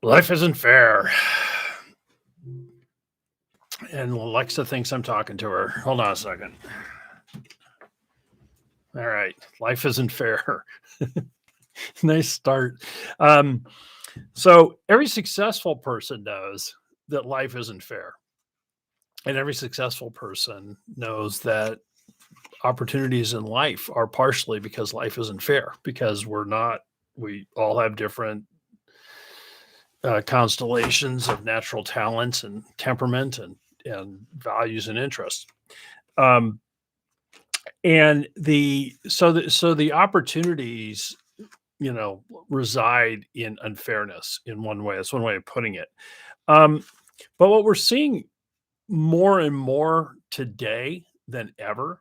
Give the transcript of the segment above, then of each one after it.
Life isn't fair. And Alexa thinks I'm talking to her. Hold on a second. All right. Life isn't fair. Nice start. So every successful person knows that life isn't fair. And every successful person knows that opportunities in life are partially because life isn't fair, because we all have different constellations of natural talents and temperament and values and interests. Um, and the opportunities, reside in unfairness in one way. That's one way of putting it. Um, but what we're seeing more and more today than ever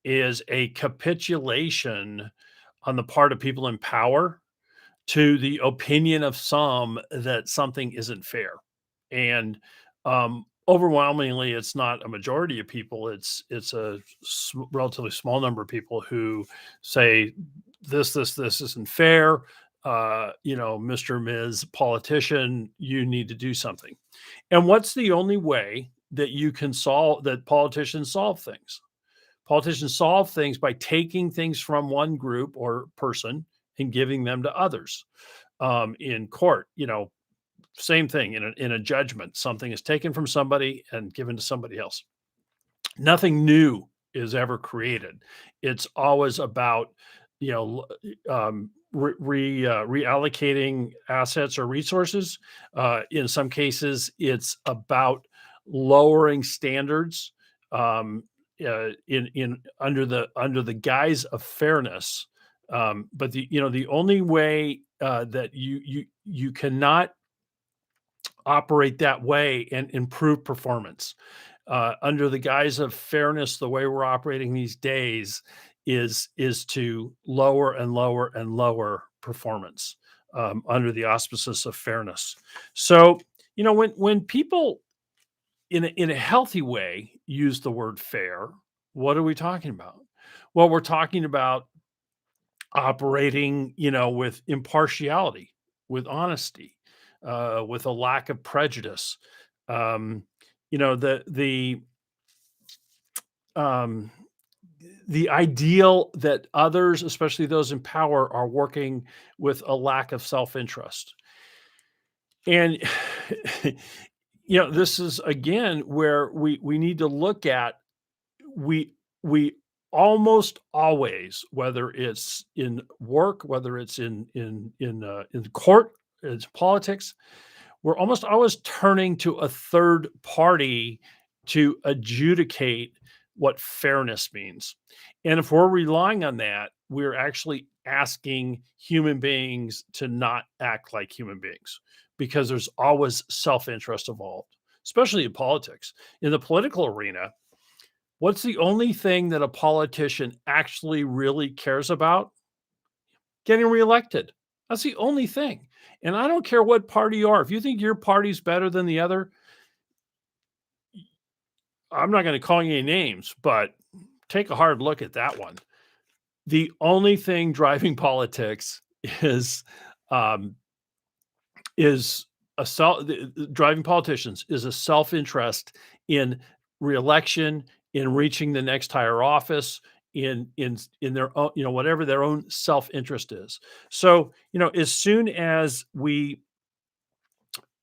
is a capitulation on the part of people in power to the opinion of some that something isn't fair. And overwhelmingly, it's not a majority of people. It's a relatively small number of people who say this isn't fair. Mr. Ms. Politician, you need to do something. And what's the only way that you can solve that politicians solve things? Politicians solve things by taking things from one group or person and giving them to others. In court, same thing in a judgment. Something is taken from somebody and given to somebody else. Nothing new is ever created. It's always about reallocating assets or resources. In some cases, it's about lowering standards in under the guise of fairness. But the only way that you cannot operate that way and improve performance under the guise of fairness, the way we're operating these days is to lower and lower and lower performance under the auspices of fairness. So when people in a healthy way use the word fair, what are we talking about? Well, we're talking about operating, with impartiality, with honesty, with a lack of prejudice. Um, you know, um, the ideal that others, especially those in power, are working with a lack of self-interest. And this is again where we need to look at we almost always, whether it's in work, whether it's in court, it's politics, we're almost always turning to a third party to adjudicate what fairness means. And if we're relying on that, we're actually asking human beings to not act like human beings because there's always self-interest involved, especially in politics. In the political arena, what's the only thing that a politician actually really cares about? Getting reelected. That's the only thing. And I don't care what party you are. If you think your party's better than the other, I'm not going to call you any names, but take a hard look at that one. The only thing driving politics is um, is driving politicians is a self-interest in reelection, in reaching the next higher office, in their own, whatever their own self-interest is. So, as soon as we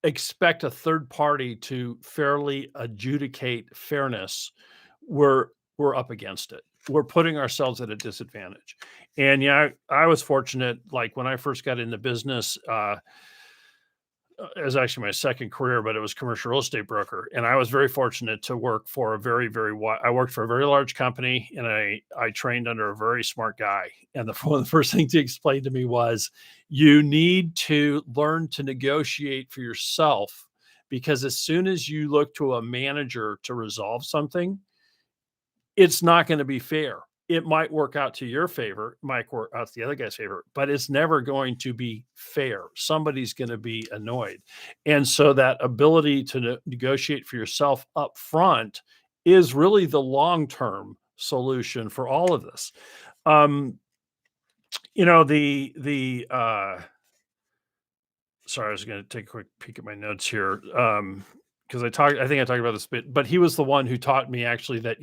expect a third party to fairly adjudicate fairness, we're up against it. We're putting ourselves at a disadvantage. And yeah, I was fortunate, like when I first got into business, it was actually my second career, but it was commercial real estate broker. And I was very fortunate to work for a very, I worked for a very large company, and I trained under a very smart guy. And one of the first things he explained to me was, you need to learn to negotiate for yourself, because as soon as you look to a manager to resolve something, it's not going to be fair. It might work out to your favor, might work out to the other guy's favor, but it's never going to be fair. Somebody's going to be annoyed. And so that ability to negotiate for yourself up front is really the long-term solution for all of this. Um, the Sorry, I was going to take a quick peek at my notes here. Because I think I talked about this bit, but he was the one who taught me actually that,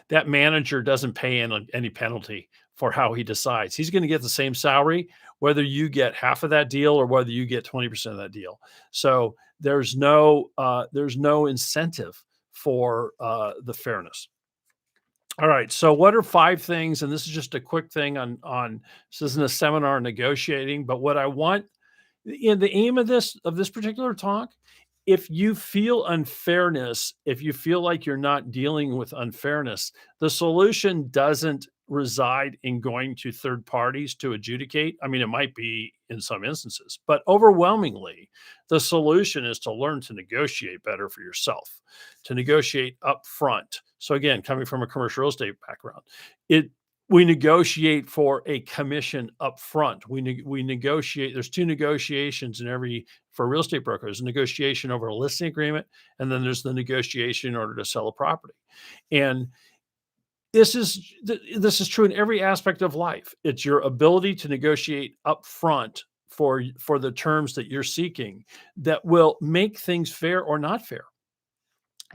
that manager doesn't pay in any penalty for how he decides. He's going to get the same salary, whether you get half of that deal or whether you get 20% of that deal. So there's no incentive for the fairness. All right. So what are 5 things, and this is just a quick thing on this isn't a seminar on negotiating, but what I want in the aim of this particular talk, if you feel unfairness, if you feel like you're not dealing with unfairness, the solution doesn't reside in going to third parties to adjudicate. I mean, it might be in some instances, but overwhelmingly, the solution is to learn to negotiate better for yourself, to negotiate up front. So again, coming from a commercial real estate background, it we negotiate for a commission up front. We negotiate. There's 2 negotiations in every for real estate brokers: a negotiation over a listing agreement, and then there's the negotiation in order to sell a property. And this is true in every aspect of life. It's your ability to negotiate up front for the terms that you're seeking that will make things fair or not fair.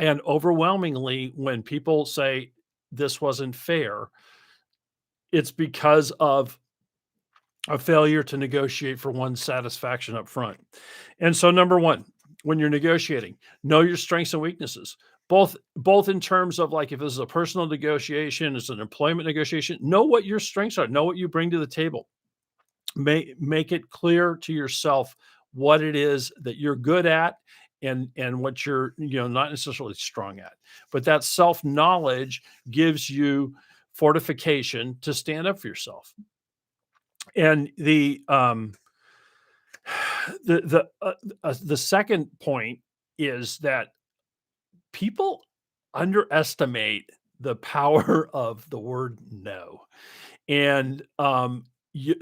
And overwhelmingly, when people say this wasn't fair, it's because of a failure to negotiate for one's satisfaction up front. And so number 1, when you're negotiating, know your strengths and weaknesses. Both in terms of like if this is a personal negotiation, it's an employment negotiation, know what your strengths are, know what you bring to the table. Make it clear to yourself what it is that you're good at and what you're, not necessarily strong at. But that self-knowledge gives you fortification to stand up for yourself. And the second point is that people underestimate the power of the word no. And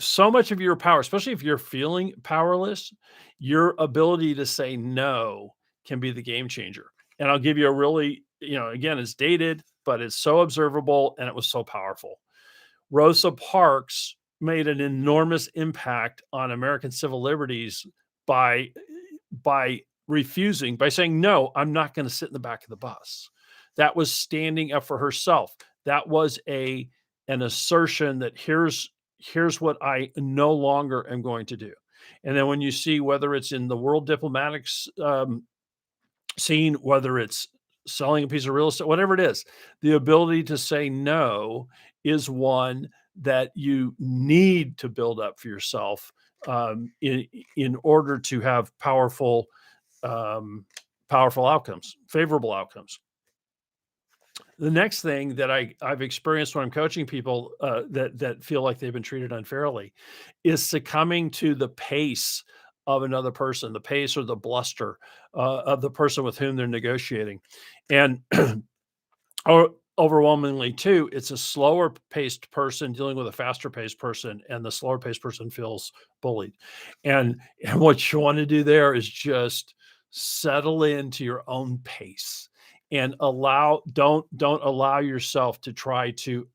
so much of your power, especially if you're feeling powerless, your ability to say no can be the game changer. And I'll give you a really, again, it's dated, but it's so observable and it was so powerful. Rosa Parks made an enormous impact on American civil liberties by by saying, no, I'm not going to sit in the back of the bus. That was standing up for herself. That was an assertion that here's what I no longer am going to do. And then when you see whether it's in the world diplomatic scene, whether it's selling a piece of real estate, whatever it is, the ability to say no is one that you need to build up for yourself in order to have powerful outcomes, favorable outcomes. The next thing that I've experienced when I'm coaching people that feel like they've been treated unfairly is succumbing to the pace of another person, the pace or the bluster of the person with whom they're negotiating. And overwhelmingly too, it's a slower paced person dealing with a faster paced person, and the slower paced person feels bullied. And what you want to do there is just settle into your own pace and don't allow yourself to try to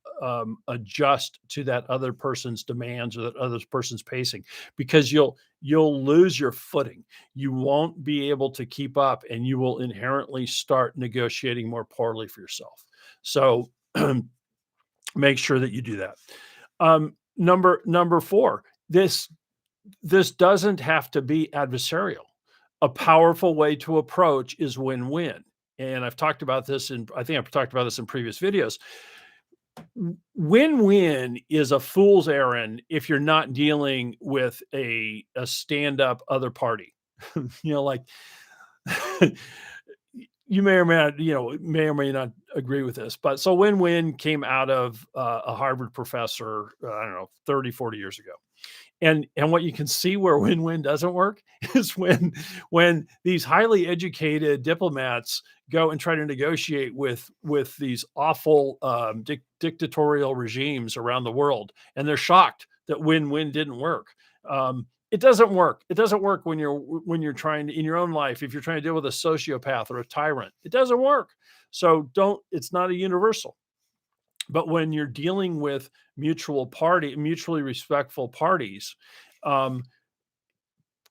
adjust to that other person's demands or that other person's pacing, because you'll lose your footing. You won't be able to keep up, and you will inherently start negotiating more poorly for yourself. So make sure that you do that. Number 4, this doesn't have to be adversarial. A powerful way to approach is win-win. And I've talked about this in previous videos. Win-win is a fool's errand if you're not dealing with a stand-up other party. Like you may or may not agree with this, but so win-win came out of a Harvard professor, I don't know, 30, 40 years ago. And what you can see where win-win doesn't work is when these highly educated diplomats go and try to negotiate with these awful dictatorial regimes around the world, and they're shocked that win-win didn't work. It doesn't work. It doesn't work when you're trying to, in your own life, if you're trying to deal with a sociopath or a tyrant. It doesn't work. So it's not a universal. But when you're dealing with mutually respectful parties,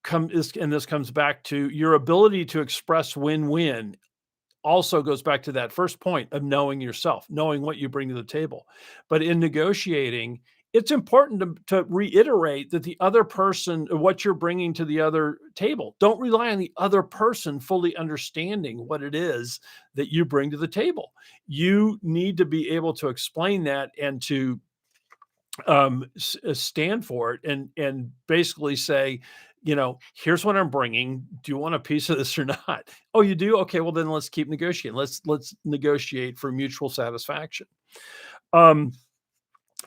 this comes back to your ability to express win-win also goes back to that first point of knowing yourself, knowing what you bring to the table. But in negotiating, it's important to reiterate that the other person, what you're bringing to the other table. Don't rely on the other person fully understanding what it is that you bring to the table. You need to be able to explain that and to stand for it and basically say, here's what I'm bringing. Do you want a piece of this or not? Oh, you do? Okay, well then let's keep negotiating. Let's negotiate for mutual satisfaction. Um,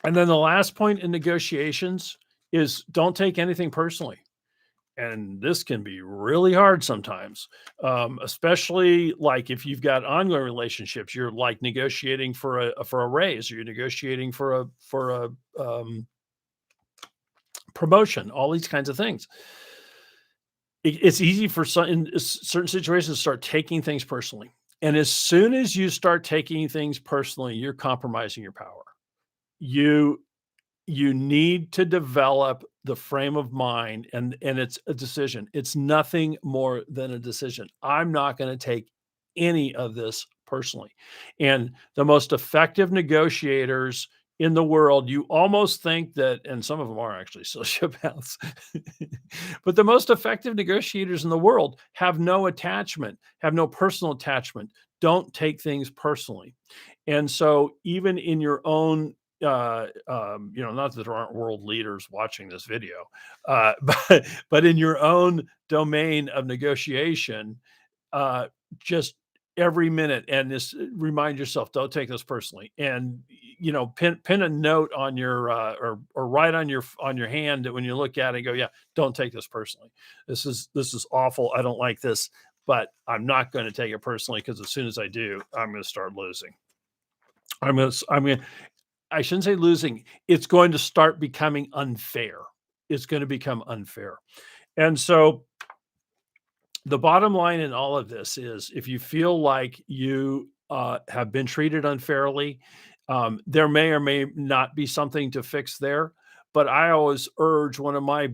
and then the last point in negotiations is don't take anything personally. And this can be really hard sometimes, especially like if you've got ongoing relationships. You're like negotiating for a raise, or you're negotiating for a promotion. All these kinds of things. It's easy for some in certain situations to start taking things personally, and as soon as you start taking things personally, you're compromising your power. You you need to develop the frame of mind, and it's a decision. It's nothing more than a decision. I'm not going to take any of this personally. And the most effective negotiators in the world, you almost think that, and some of them are actually sociopaths, but the most effective negotiators in the world have no attachment, have no personal attachment, don't take things personally. And so even in your own not that there aren't world leaders watching this video, but in your own domain of negotiation, just every minute, and this remind yourself, don't take this personally, and pin a note on your or write on your hand that when you look at it, go, yeah, don't take this personally. This is awful. I don't like this, but I'm not going to take it personally because as soon as I do, I'm going to start losing. I'm going to I shouldn't say losing. It's going to start becoming unfair. It's going to become unfair. And so the bottom line in all of this is if you feel like you have been treated unfairly, there may or may not be something to fix there. But I always urge, one of my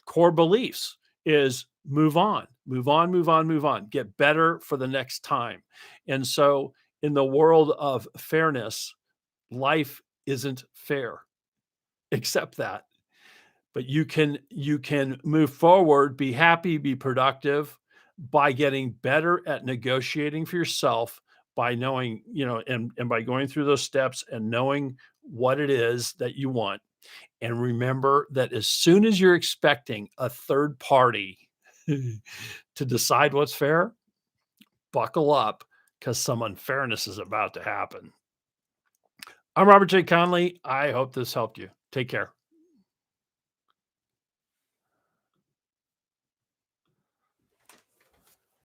core beliefs is move on, move on, move on, move on, get better for the next time. And so in the world of fairness, life isn't fair. Accept that. But you can move forward, be happy, be productive by getting better at negotiating for yourself, by knowing, and by going through those steps and knowing what it is that you want. And remember that as soon as you're expecting a third party to decide what's fair, buckle up because some unfairness is about to happen. I'm Robert J. Conley. I hope this helped you. Take care.